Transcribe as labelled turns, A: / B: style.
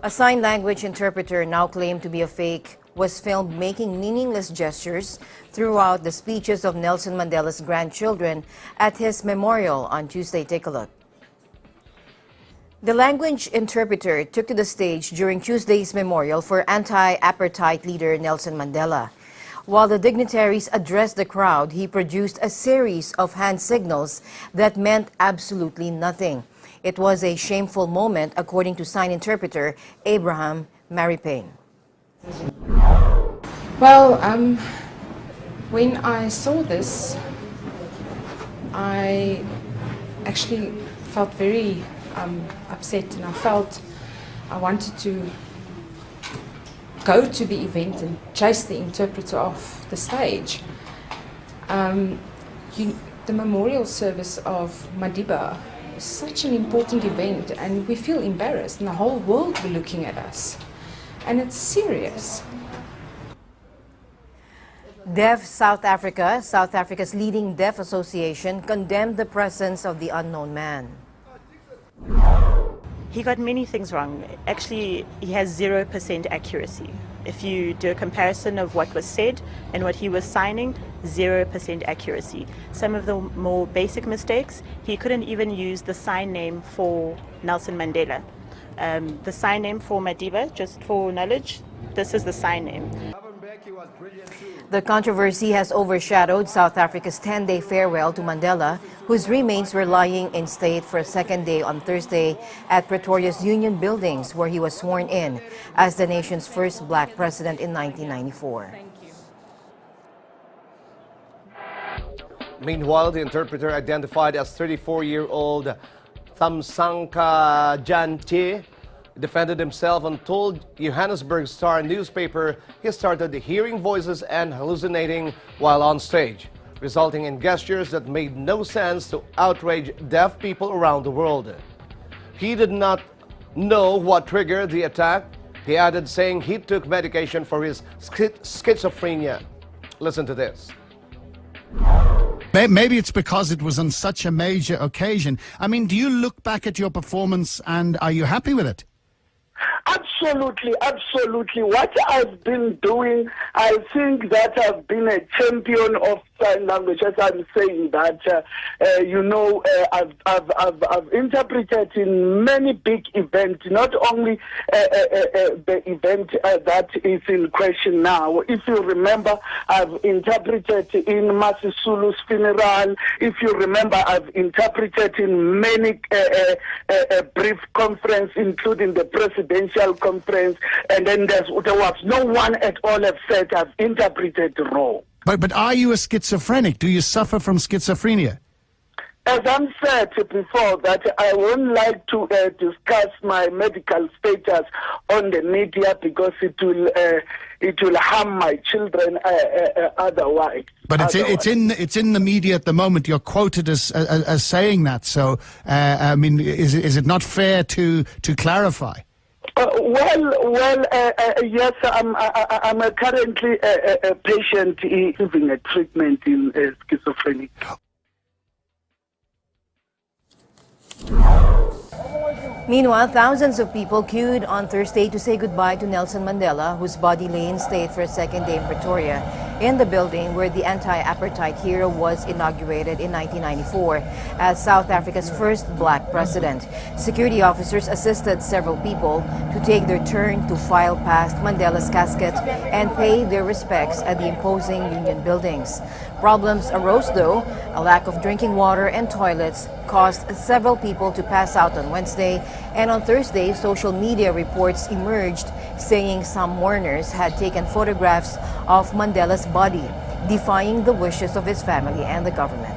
A: A sign language interpreter, now claimed to be a fake, was filmed making meaningless gestures throughout the speeches of Nelson Mandela's grandchildren at his memorial on Tuesday. Take a look. The language interpreter took to the stage during Tuesday's memorial for anti-apartheid leader Nelson Mandela. While the dignitaries addressed the crowd, he produced a series of hand signals that meant absolutely nothing. It was a shameful moment, according to sign interpreter Abraham Maripane.
B: Well, when I saw this, I actually felt very upset, and I wanted to go to the event and chase the interpreter off the stage. The memorial service of Mandela is such an important event, and we feel embarrassed, and the whole world will be looking at us. And it's serious.
A: Deaf South Africa, South Africa's leading deaf association, condemned the presence of the unknown man.
C: He got many things wrong. Actually, he has 0% accuracy. If you do a comparison of what was said and what he was signing, 0% accuracy. Some of the more basic mistakes, he couldn't even use the sign name for Nelson Mandela. The sign name for Madiba, just for knowledge, this is the sign name.
A: The controversy has overshadowed South Africa's 10-day farewell to Mandela, whose remains were lying in state for a second day on Thursday at Pretoria's Union Buildings, where he was sworn in as the nation's first black president in 1994.
D: Meanwhile, the interpreter, identified as 34-year-old Thamsanqa Janche, defended himself and told Johannesburg Star newspaper he started hearing voices and hallucinating while on stage, resulting in gestures that made no sense to outrage deaf people around the world. He did not know what triggered the attack. He added, saying he took medication for his schizophrenia. Listen to this.
E: Maybe it's because it was on such a major occasion. I mean, do you look back at your performance and are you happy with it?
F: Absolutely, absolutely. What I've been doing, I think that I've been a champion of sign language. As I'm saying that, I've interpreted in many big events, not only the event that is in question now. If you remember, I've interpreted in Masisulu's funeral. If you remember, I've interpreted in many brief conference, including the presidential conference, and then there was no one at all have said I've interpreted wrong.
E: But are you a schizophrenic? Do you suffer from schizophrenia?
F: As I'm said before, that I won't like to discuss my medical status on the media because it will harm my children otherwise.
E: But it's in the media at the moment. You're quoted as saying that. So I mean, is it not fair to clarify?
F: Yes, I'm currently a patient receiving a treatment in schizophrenia.
A: Meanwhile, thousands of people queued on Thursday to say goodbye to Nelson Mandela, whose body lay in state for a second day in Pretoria, in the building where the anti-apartheid hero was inaugurated in 1994 as South Africa's first black president. Security officers assisted several people to take their turn to file past Mandela's casket and pay their respects at the imposing Union Buildings. Problems arose, though. A lack of drinking water and toilets caused several people to pass out on Wednesday, and on Thursday, social media reports emerged saying some mourners had taken photographs of Mandela's body, defying the wishes of his family and the government.